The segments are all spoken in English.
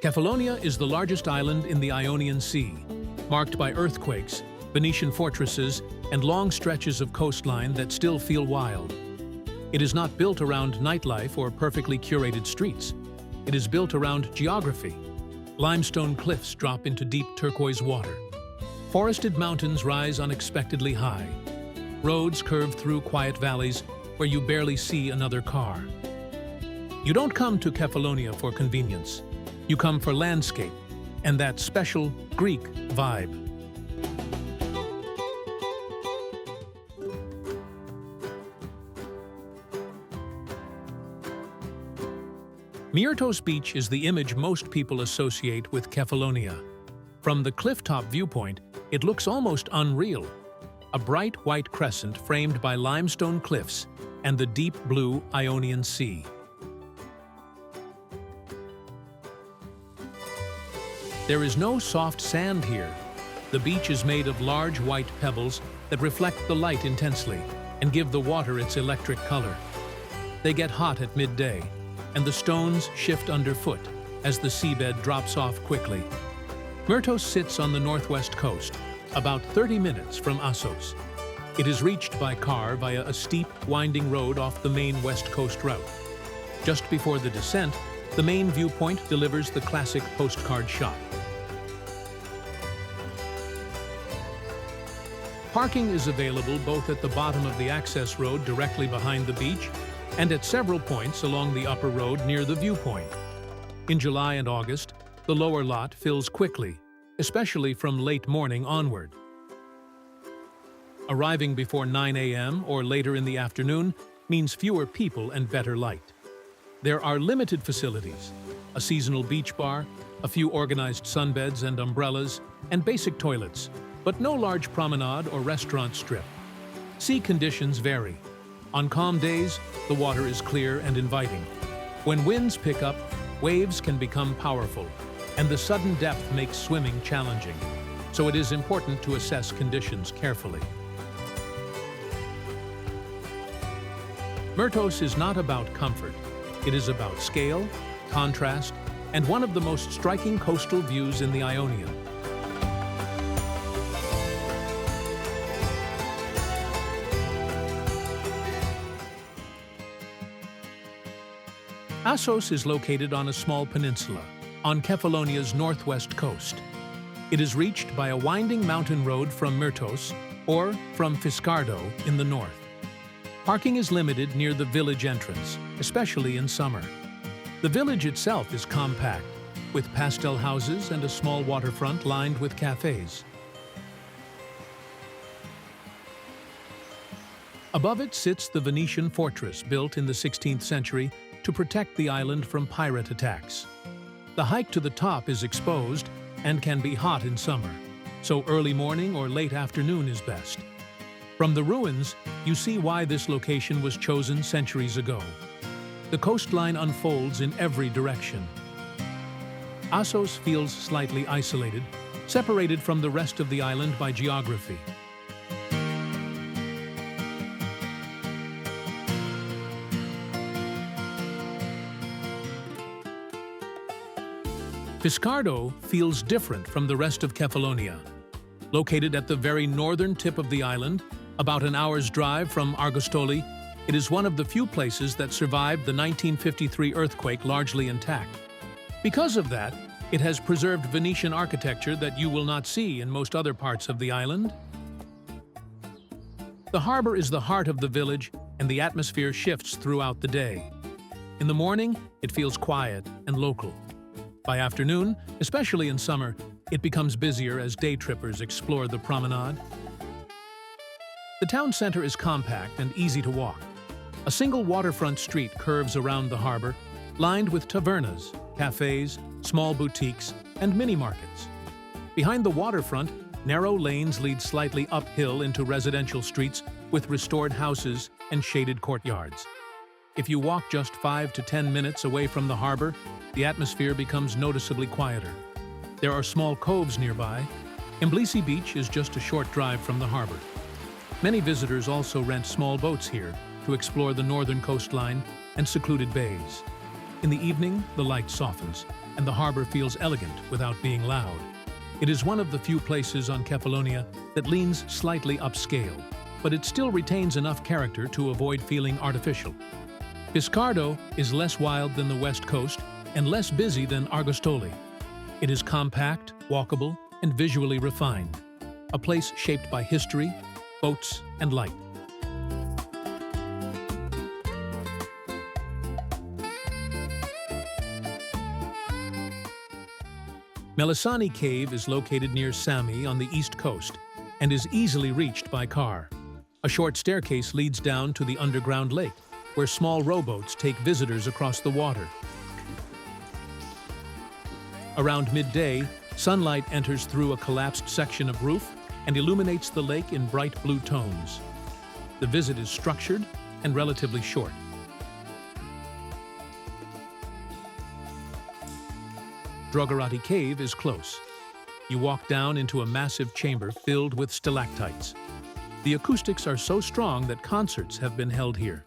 Kefalonia is the largest island in the Ionian Sea, marked by earthquakes, Venetian fortresses, and long stretches of coastline that still feel wild. It is not built around nightlife or perfectly curated streets. It is built around geography. Limestone cliffs drop into deep turquoise water. Forested mountains rise unexpectedly high. Roads curve through quiet valleys where you barely see another car. You don't come to Kefalonia for convenience. You come for landscape and that special Greek vibe. Myrtos Beach is the image most people associate with Kefalonia. From the clifftop viewpoint, it looks almost unreal. A bright white crescent framed by limestone cliffs and the deep blue Ionian Sea. There is no soft sand here. The beach is made of large white pebbles that reflect the light intensely and give the water its electric color. They get hot at midday, and the stones shift underfoot as the seabed drops off quickly. Myrtos sits on the northwest coast, about 30 minutes from Assos. It is reached by car via a steep, winding road off the main west coast route. Just before the descent, the main viewpoint delivers the classic postcard shot. Parking is available both at the bottom of the access road directly behind the beach and at several points along the upper road near the viewpoint. In July and August, the lower lot fills quickly, especially from late morning onward. Arriving before 9 a.m. or later in the afternoon means fewer people and better light. There are limited facilities, a seasonal beach bar, a few organized sunbeds and umbrellas, and basic toilets, but no large promenade or restaurant strip. Sea conditions vary. On calm days, the water is clear and inviting. When winds pick up, waves can become powerful, and the sudden depth makes swimming challenging. So it is important to assess conditions carefully. Myrtos is not about comfort. It is about scale, contrast, and one of the most striking coastal views in the Ionian. Assos is located on a small peninsula, on Kefalonia's northwest coast. It is reached by a winding mountain road from Myrtos or from Fiskardo in the north. Parking is limited near the village entrance, especially in summer. The village itself is compact, with pastel houses and a small waterfront lined with cafes. Above it sits the Venetian fortress built in the 16th century to protect the island from pirate attacks. The hike to the top is exposed and can be hot in summer, so early morning or late afternoon is best. From the ruins, you see why this location was chosen centuries ago. The coastline unfolds in every direction. Assos feels slightly isolated, separated from the rest of the island by geography. Fiskardo feels different from the rest of Kefalonia. Located at the very northern tip of the island, about an hour's drive from Argostoli, it is one of the few places that survived the 1953 earthquake largely intact. Because of that, it has preserved Venetian architecture that you will not see in most other parts of the island. The harbor is the heart of the village, and the atmosphere shifts throughout the day. In the morning, it feels quiet and local. By afternoon, especially in summer, it becomes busier as day trippers explore the promenade. The town center is compact and easy to walk. A single waterfront street curves around the harbor, lined with tavernas, cafes, small boutiques, and mini-markets. Behind the waterfront, narrow lanes lead slightly uphill into residential streets with restored houses and shaded courtyards. If you walk just 5 to 10 minutes away from the harbor, the atmosphere becomes noticeably quieter. There are small coves nearby. Melissani Beach is just a short drive from the harbor. Many visitors also rent small boats here to explore the northern coastline and secluded bays. In the evening, the light softens, and the harbor feels elegant without being loud. It is one of the few places on Kefalonia that leans slightly upscale, but it still retains enough character to avoid feeling artificial. Fiskardo is less wild than the west coast and less busy than Argostoli. It is compact, walkable, and visually refined, a place shaped by history, boats, and light. Melissani Cave is located near Sami on the east coast and is easily reached by car. A short staircase leads down to the underground lake, where small rowboats take visitors across the water. Around midday, sunlight enters through a collapsed section of roof and illuminates the lake in bright blue tones. The visit is structured and relatively short. Drogarati Cave is close. You walk down into a massive chamber filled with stalactites. The acoustics are so strong that concerts have been held here.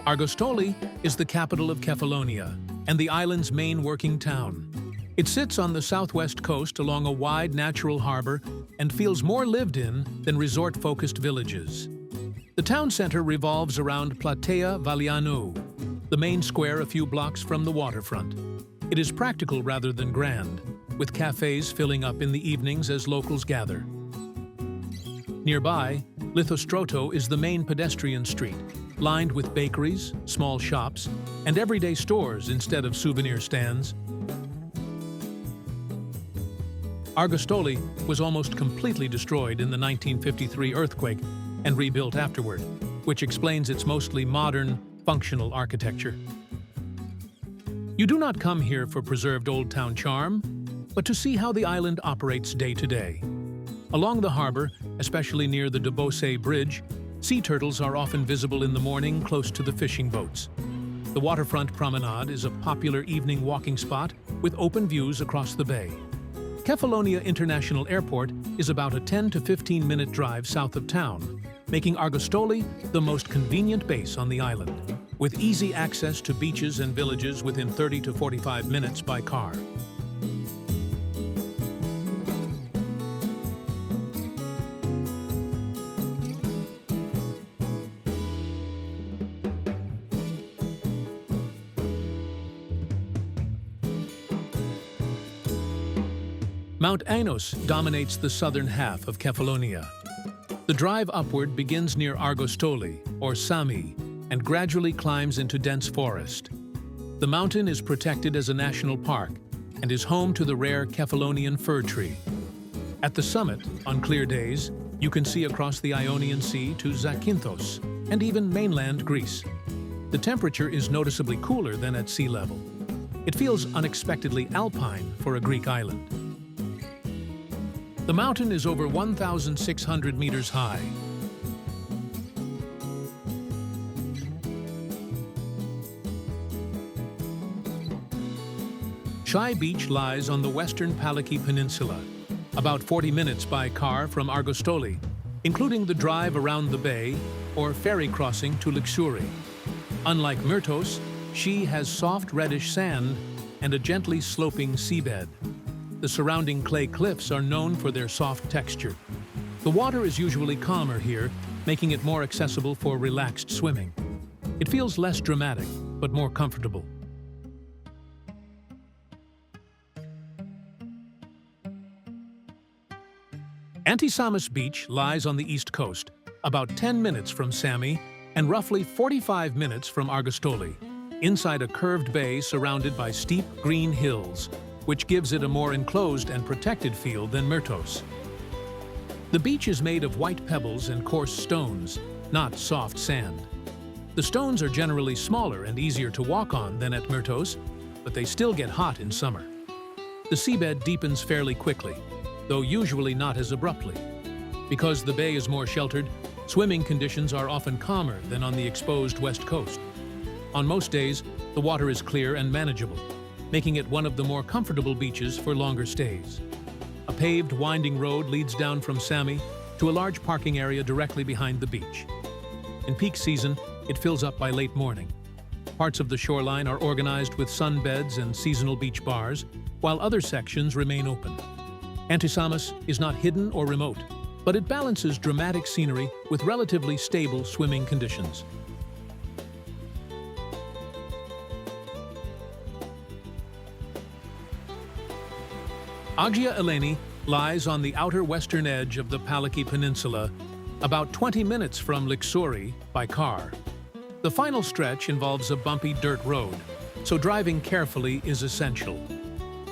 Argostoli is the capital of Kefalonia and the island's main working town. It sits on the southwest coast along a wide natural harbor and feels more lived in than resort-focused villages. The town center revolves around Platea Valianu, the main square a few blocks from the waterfront. It is practical rather than grand, with cafes filling up in the evenings as locals gather. Nearby, Lithostroto is the main pedestrian street, lined with bakeries, small shops, and everyday stores instead of souvenir stands. Argostoli was almost completely destroyed in the 1953 earthquake and rebuilt afterward, which explains its mostly modern, functional architecture. You do not come here for preserved Old Town charm, but to see how the island operates day to day. Along the harbor, especially near the Debose Bridge, sea turtles are often visible in the morning close to the fishing boats. The waterfront promenade is a popular evening walking spot with open views across the bay. Kefalonia International Airport is about a 10 to 15-minute drive south of town, making Argostoli the most convenient base on the island, with easy access to beaches and villages within 30 to 45 minutes by car. Mount Ainos dominates the southern half of Kefalonia. The drive upward begins near Argostoli, or Sami, and gradually climbs into dense forest. The mountain is protected as a national park and is home to the rare Kefalonian fir tree. At the summit, on clear days, you can see across the Ionian Sea to Zakynthos and even mainland Greece. The temperature is noticeably cooler than at sea level. It feels unexpectedly alpine for a Greek island. The mountain is over 1,600 meters high. Chai Beach lies on the western Paliki Peninsula, about 40 minutes by car from Argostoli, including the drive around the bay or ferry crossing to Luxuri. Unlike Myrtos, she has soft reddish sand and a gently sloping seabed. The surrounding clay cliffs are known for their soft texture. The water is usually calmer here, making it more accessible for relaxed swimming. It feels less dramatic, but more comfortable. Antisamos Beach lies on the east coast, about 10 minutes from Sami and roughly 45 minutes from Argostoli, inside a curved bay surrounded by steep green hills, which gives it a more enclosed and protected feel than Myrtos. The beach is made of white pebbles and coarse stones, not soft sand. The stones are generally smaller and easier to walk on than at Myrtos, but they still get hot in summer. The seabed deepens fairly quickly, though usually not as abruptly. Because the bay is more sheltered, swimming conditions are often calmer than on the exposed west coast. On most days, the water is clear and manageable, making it one of the more comfortable beaches for longer stays. A paved, winding road leads down from Sami to a large parking area directly behind the beach. In peak season, it fills up by late morning. Parts of the shoreline are organized with sunbeds and seasonal beach bars, while other sections remain open. Antisamos is not hidden or remote, but it balances dramatic scenery with relatively stable swimming conditions. Agia Eleni lies on the outer western edge of the Paliki Peninsula, about 20 minutes from Lixouri by car. The final stretch involves a bumpy dirt road, so driving carefully is essential.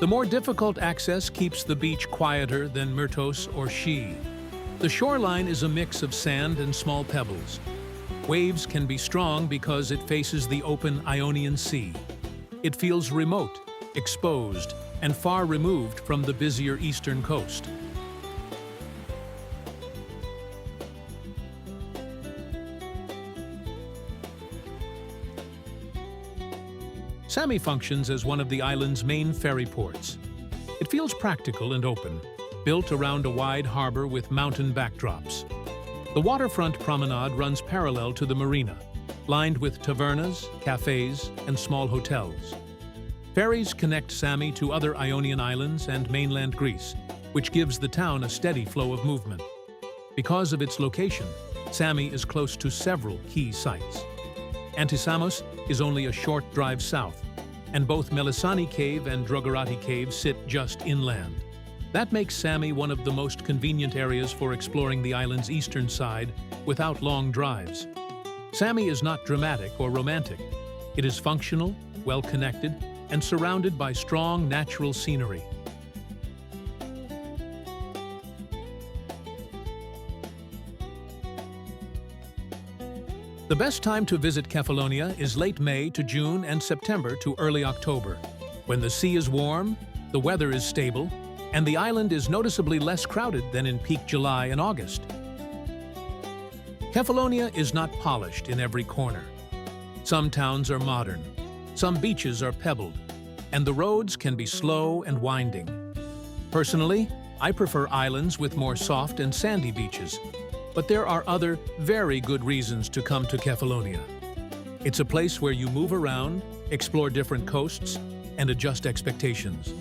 The more difficult access keeps the beach quieter than Myrtos or Sea. The shoreline is a mix of sand and small pebbles. Waves can be strong because it faces the open Ionian Sea. It feels remote, exposed, and far removed from the busier eastern coast. Sami functions as one of the island's main ferry ports. It feels practical and open, built around a wide harbor with mountain backdrops. The waterfront promenade runs parallel to the marina, lined with tavernas, cafes, and small hotels. Ferries connect Sami to other Ionian islands and mainland Greece, which gives the town a steady flow of movement. Because of its location, Sami is close to several key sites. Antisamos is only a short drive south, and both Melissani Cave and Drogarati Cave sit just inland. That makes Sami one of the most convenient areas for exploring the island's eastern side without long drives. Sami is not dramatic or romantic. It is functional, well-connected, and surrounded by strong natural scenery. The best time to visit Kefalonia is late May to June and September to early October, when the sea is warm, the weather is stable, and the island is noticeably less crowded than in peak July and August. Kefalonia is not polished in every corner. Some towns are modern, some beaches are pebbled, and the roads can be slow and winding. Personally, I prefer islands with more soft and sandy beaches, but there are other very good reasons to come to Kefalonia. It's a place where you move around, explore different coasts, and adjust expectations.